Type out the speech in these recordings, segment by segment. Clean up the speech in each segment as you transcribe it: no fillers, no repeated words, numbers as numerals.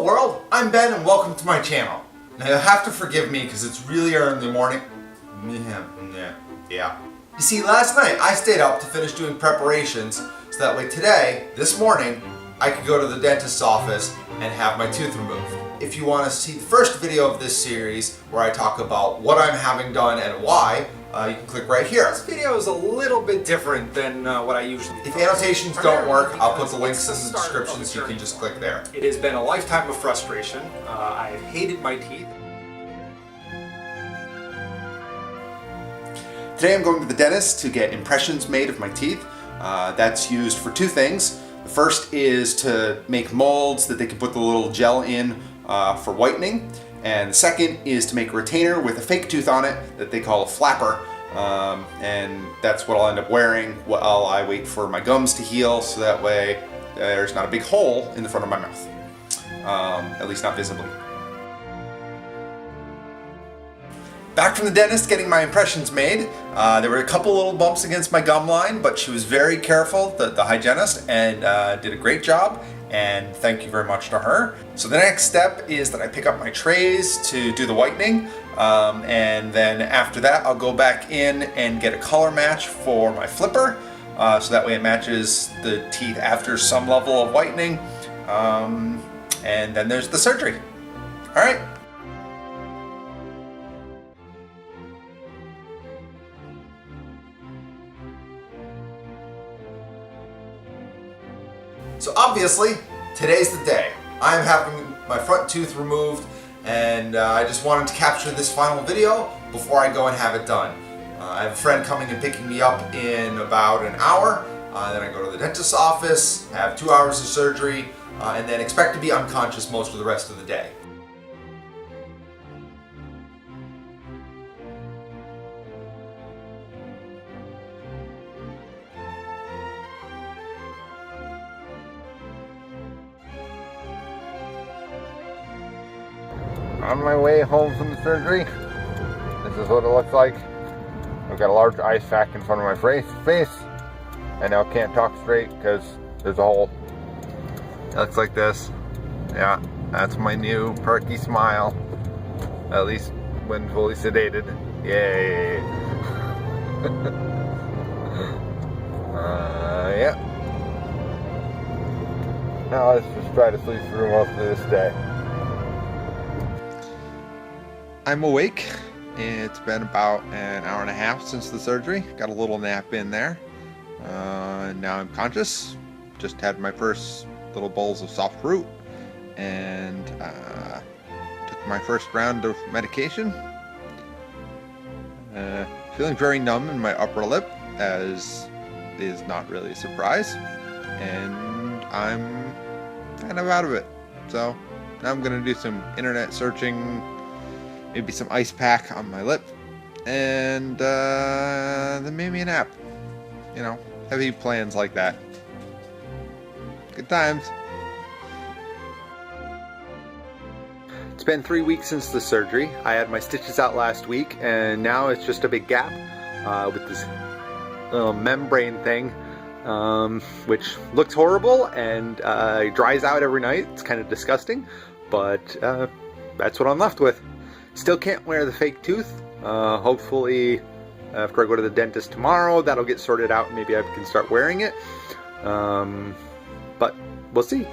Hello world, I'm Ben and welcome to my channel. Now you'll have to forgive me because it's really early in the morning. Yeah. You see, last night I stayed up to finish doing preparations so that way today, this morning, I could go to the dentist's office and have my tooth removed. If you want to see the first video of this series where I talk about what I'm having done and why, you can click right here. This video is a little bit different than what I usually do. If annotations don't work, I'll put the links in the description so you can just click there. It has been a lifetime of frustration. I've hated my teeth. Today I'm going to the dentist to get impressions made of my teeth. That's used for two things. The first is to make molds that they can put the little gel in for whitening. And the second is to make a retainer with a fake tooth on it that they call a flapper. And that's what I'll end up wearing while I wait for my gums to heal, so that way there's not a big hole in the front of my mouth. At least not visibly. Back from the dentist getting my impressions made. There were a couple little bumps against my gum line, but she was very careful, the hygienist, and did a great job. And thank you very much to her. So the next step is that I pick up my trays to do the whitening, and then after that I'll go back in and get a color match for my flipper, so that way it matches the teeth after some level of whitening, and then there's the surgery. All right. So obviously, today's the day. I'm having my front tooth removed, and I just wanted to capture this final video before I go and have it done. I have a friend coming and picking me up in about an hour. Then I go to the dentist's office, have 2 hours of surgery, and then expect to be unconscious most of the rest of the day. On my way home from the surgery, this is what it looks like. I've got a large ice pack in front of my face. I now can't talk straight because there's a hole. It looks like this. Yeah, that's my new perky smile. At least when fully sedated. Yay! Yeah. Now let's just try to sleep through most of this day. I'm awake. It's been about an hour and a half since the surgery. Got a little nap in there. Now I'm conscious. Just had my first little bowls of soft fruit and took my first round of medication. Feeling very numb in my upper lip, as is not really a surprise. And I'm kind of out of it. So now I'm going to do some internet searching, maybe some ice pack on my lip, and then maybe a nap. You know, heavy plans like that. Good times. It's been 3 weeks since the surgery. I had my stitches out last week, and now it's just a big gap with this little membrane thing, which looks horrible and dries out every night. It's kind of disgusting, but that's what I'm left with. Still can't wear the fake tooth. Hopefully, after I go to the dentist tomorrow, that'll get sorted out and maybe I can start wearing it. But we'll see.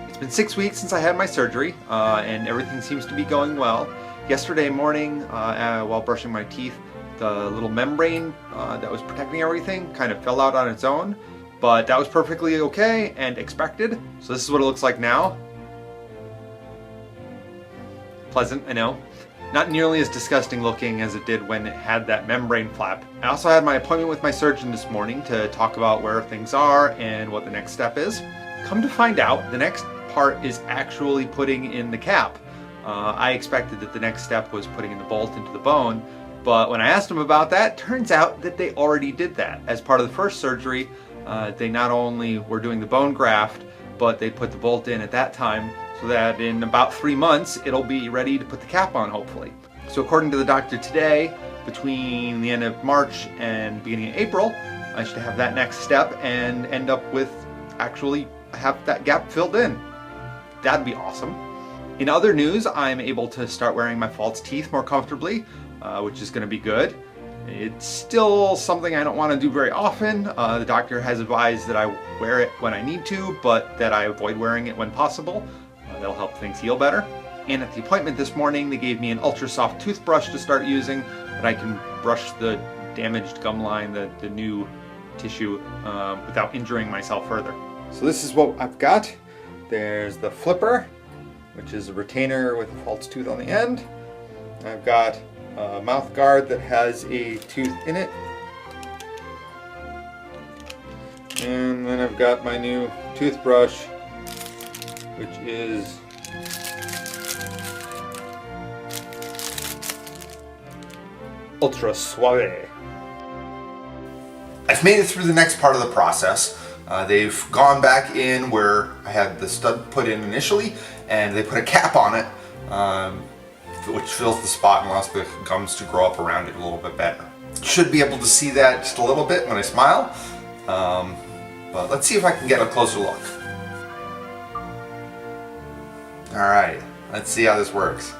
It's been 6 weeks since I had my surgery, and everything seems to be going well. Yesterday morning, while brushing my teeth, the little membrane that was protecting everything kind of fell out on its own, but that was perfectly okay and expected. So this is what it looks like now. Pleasant, I know. Not nearly as disgusting looking as it did when it had that membrane flap. I also had my appointment with my surgeon this morning to talk about where things are and what the next step is. Come to find out, the next part is actually putting in the cap. I expected that the next step was putting in the bolt into the bone, but when I asked him about that, turns out that they already did that. As part of the first surgery, they not only were doing the bone graft, but they put the bolt in at that time, so that in about 3 months it'll be ready to put the cap on, hopefully. So according to the doctor today, between the end of March and beginning of April, I should have that next step and end up with actually have that gap filled in. that'd be awesome. In other news, I'm able to start wearing my false teeth more comfortably, which is going to be good. It's still something I don't want to do very often. The doctor has advised that I wear it when I need to, but that I avoid wearing it when possible. That'll help things heal better. And at the appointment this morning, they gave me an ultra soft toothbrush to start using, that I can brush the damaged gum line, the new tissue, without injuring myself further. So this is what I've got. There's the flipper, which is a retainer with a false tooth on the end. I've got a mouth guard that has a tooth in it. And then I've got my new toothbrush, which is Ultra Suave. I've made it through the next part of the process. They've gone back in where I had the stud put in initially, and they put a cap on it, which fills the spot and allows the gums to grow up around it a little bit better. Should be able to see that just a little bit when I smile, but let's see if I can get a closer look. Alright, let's see how this works.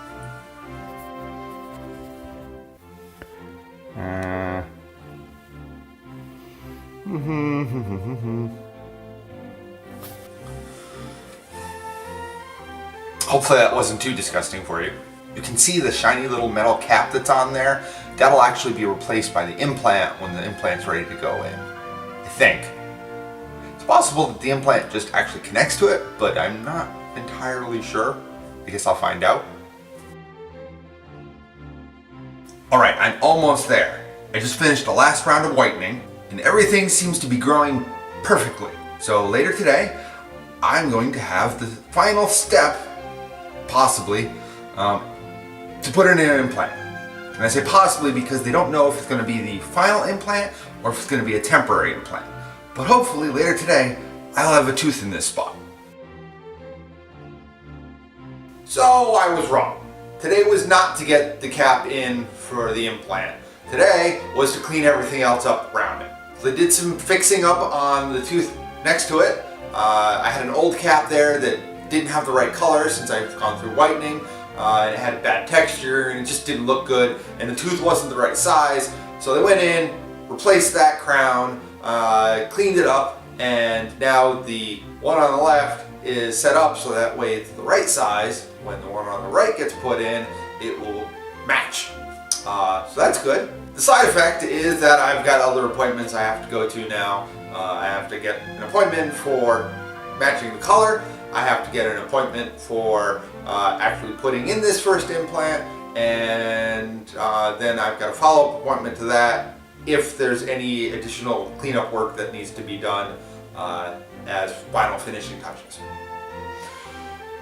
Hopefully that wasn't too disgusting for you. You can see the shiny little metal cap that's on there. That'll actually be replaced by the implant when the implant's ready to go in, I think. It's possible that the implant just actually connects to it, but I'm not entirely sure. I guess I'll find out. Alright, I'm almost there. I just finished the last round of whitening, and everything seems to be growing perfectly. So later today, I'm going to have the final step, possibly, to put in an implant. And I say possibly because they don't know if it's going to be the final implant or if it's going to be a temporary implant. But hopefully later today, I'll have a tooth in this spot. So I was wrong. Today was not to get the cap in for the implant. Today was to clean everything else up around it. So they did some fixing up on the tooth next to it. I had an old cap there that didn't have the right color since I've gone through whitening. It had bad texture and it just didn't look good, and the tooth wasn't the right size. So they went in, replaced that crown, cleaned it up, and now the one on the left is set up so that way it's the right size. When the one on the right gets put in, it will match. So that's good. The side effect is that I've got other appointments I have to go to now. I have to get an appointment for matching the color. I have to get an appointment for actually putting in this first implant, and then I've got a follow-up appointment to that if there's any additional cleanup work that needs to be done as final finishing touches.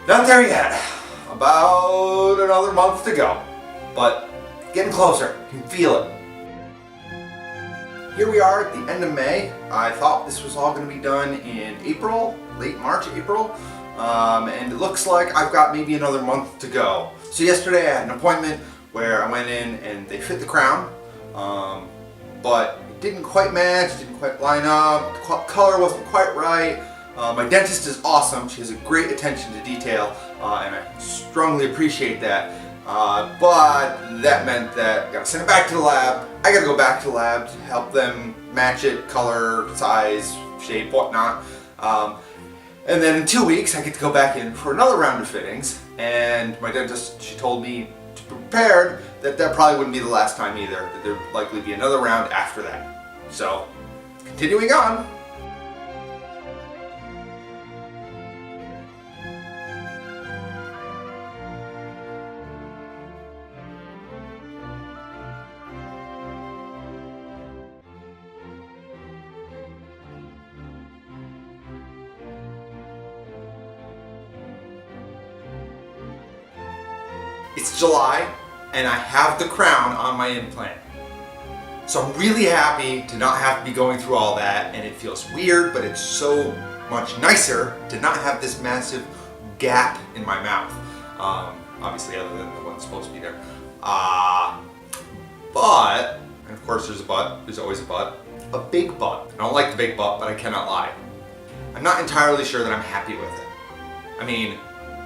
Not there yet. About another month to go, but getting closer. You can feel it. Here we are at the end of May. I thought this was all going to be done in April, late March, April. And it looks like I've got maybe another month to go. So yesterday I had an appointment where I went in and they fit the crown, but it didn't quite match, didn't quite line up, the color wasn't quite right. My dentist is awesome. She has a great attention to detail, and I strongly appreciate that. But that meant that I gotta send it back to the lab. I gotta go back to the lab to help them match it, color, size, shape, whatnot. And then in 2 weeks, I get to go back in for another round of fittings. And my dentist, she told me to be prepared that that probably wouldn't be the last time either, that there'd likely be another round after that. So, continuing on. It's July, and I have the crown on my implant. So I'm really happy to not have to be going through all that, and it feels weird, but it's so much nicer to not have this massive gap in my mouth. Obviously other than the one that's supposed to be there. But, and of course there's a but, there's always a big but. I don't like the big but I cannot lie. I'm not entirely sure that I'm happy with it. I mean,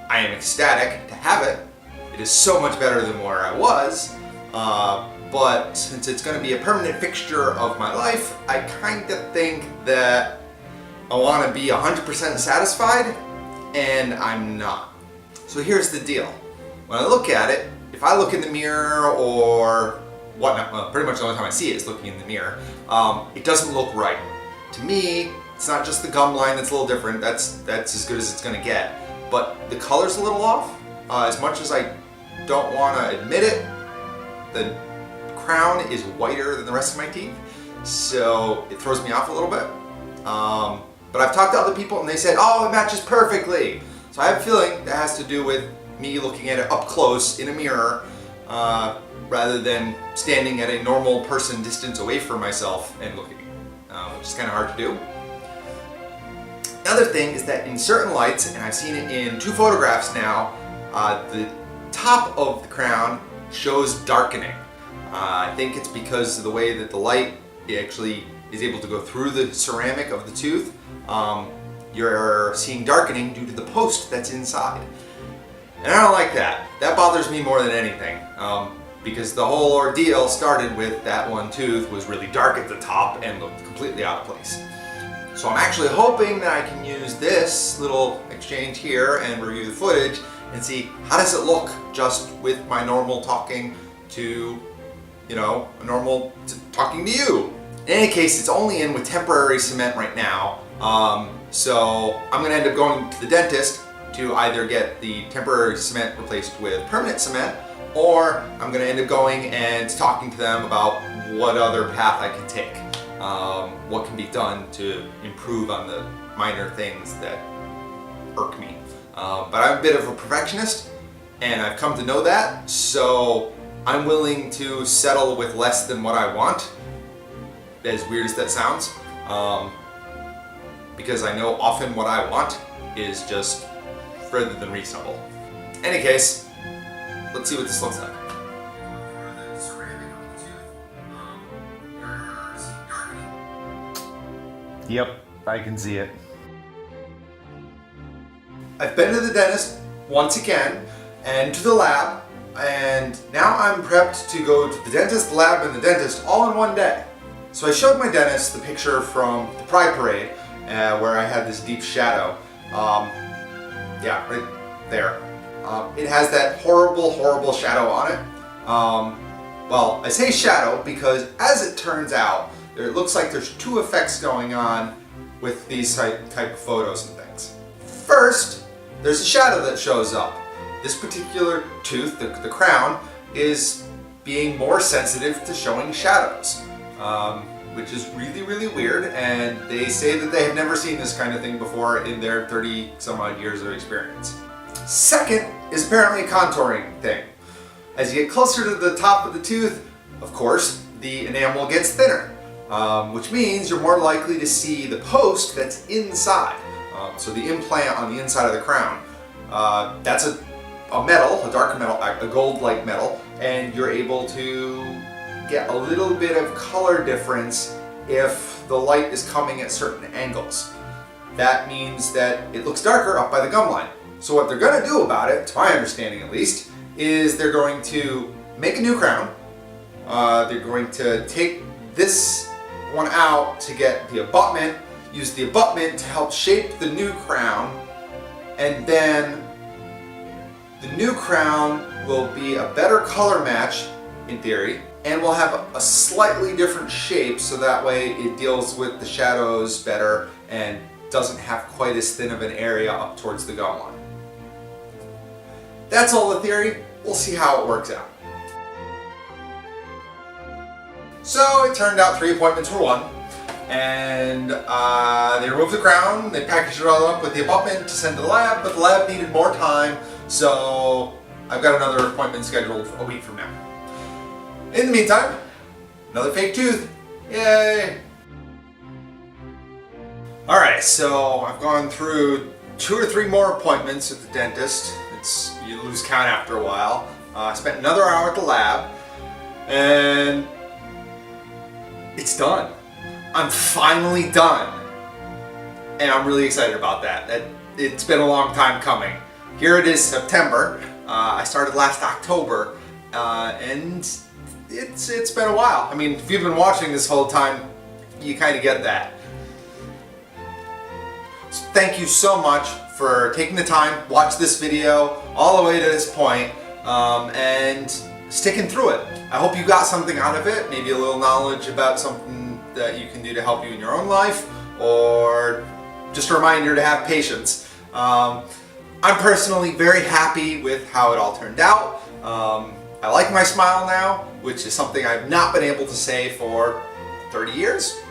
I am ecstatic to have it. It is so much better than where I was. But since it's going to be a permanent fixture of my life, I kind of think that I want to be 100% satisfied, and I'm not. So here's the deal. When I look at it, if I look in the mirror or whatnot, well, pretty much the only time I see it is looking in the mirror, it doesn't look right. To me, it's not just the gum line that's a little different, that's as good as it's going to get, but the color's a little off. As much as I don't want to admit it, the crown is whiter than the rest of my teeth, so it throws me off a little bit. But I've talked to other people and they said, oh, it matches perfectly. So I have a feeling that has to do with me looking at it up close in a mirror rather than standing at a normal person distance away from myself and looking, which is kind of hard to do. Another thing is that in certain lights, and I've seen it in 2 photographs now, the top of the crown shows darkening. I think it's because of the way that the light actually is able to go through the ceramic of the tooth. You're seeing darkening due to the post that's inside. And I don't like that. That bothers me more than anything. Because the whole ordeal started with that one tooth was really dark at the top and looked completely out of place. So I'm actually hoping that I can use this little exchange here and review the footage and see how does it look just with my normal talking to, talking to you. In any case, it's only in with temporary cement right now. So I'm gonna end up going to the dentist to either get the temporary cement replaced with permanent cement, or I'm gonna end up going and talking to them about what other path I can take. What can be done to improve on the minor things that irk me. But I'm a bit of a perfectionist, and I've come to know that, so I'm willing to settle with less than what I want, as weird as that sounds, because I know often what I want is just further than reasonable. In any case, let's see what this looks like. Yep, I can see it. I've been to the dentist once again and to the lab, and now I'm prepped to go to the dentist, the lab, and the dentist all in one day. So I showed my dentist the picture from the Pride Parade where I had this deep shadow. Yeah, right there. It has that horrible, horrible shadow on it. Well, I say shadow because as it turns out, it looks like there's 2 effects going on with these type of photos and things. First, there's a shadow that shows up. This particular tooth, the crown, is being more sensitive to showing shadows, which is really, really weird, and they say that they have never seen this kind of thing before in their 30 some odd years of experience. Second is apparently a contouring thing. As you get closer to the top of the tooth, of course, the enamel gets thinner. Which means you're more likely to see the post that's inside. So the implant on the inside of the crown. That's a metal, a dark metal, a gold-like metal, and you're able to get a little bit of color difference if the light is coming at certain angles. That means that it looks darker up by the gum line. So what they're going to do about it, to my understanding at least, is they're going to make a new crown. They're going to take this one out to get the abutment, use the abutment to help shape the new crown, and then the new crown will be a better color match in theory, and will have a slightly different shape so that way it deals with the shadows better and doesn't have quite as thin of an area up towards the gum line. That's all the theory. We'll see how it works out. So it turned out 3 appointments were 1, and they removed the crown, they packaged it all up with the abutment to send to the lab, but the lab needed more time, so I've got another appointment scheduled a week from now. In the meantime, another fake tooth. Yay! Alright, so I've gone through 2 or 3 more appointments at the dentist. You lose count after a while. I spent another hour at the lab, and it's done. I'm finally done. And I'm really excited about that. It's been a long time coming. here it is September. I started last October, and it's been a while. I mean, if you've been watching this whole time, you kind of get that. So thank you so much for taking the time, watch this video all the way to this point, and sticking through it. I hope you got something out of it, maybe a little knowledge about something that you can do to help you in your own life, or just a reminder to have patience. I'm personally very happy with how it all turned out. I like my smile now, which is something I've not been able to say for 30 years.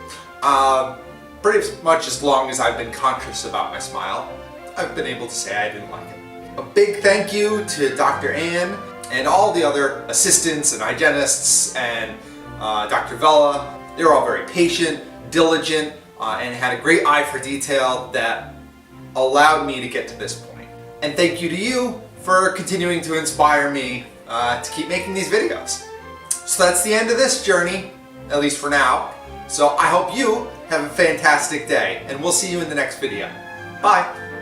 Pretty much as long as I've been conscious about my smile, I've been able to say I didn't like it. A big thank you to Dr. Ann and all the other assistants and hygienists and Dr. Vella. They were all very patient, diligent, and had a great eye for detail that allowed me to get to this point. And thank you to you for continuing to inspire me to keep making these videos. So that's the end of this journey, at least for now. So I hope you have a fantastic day, and we'll see you in the next video. Bye!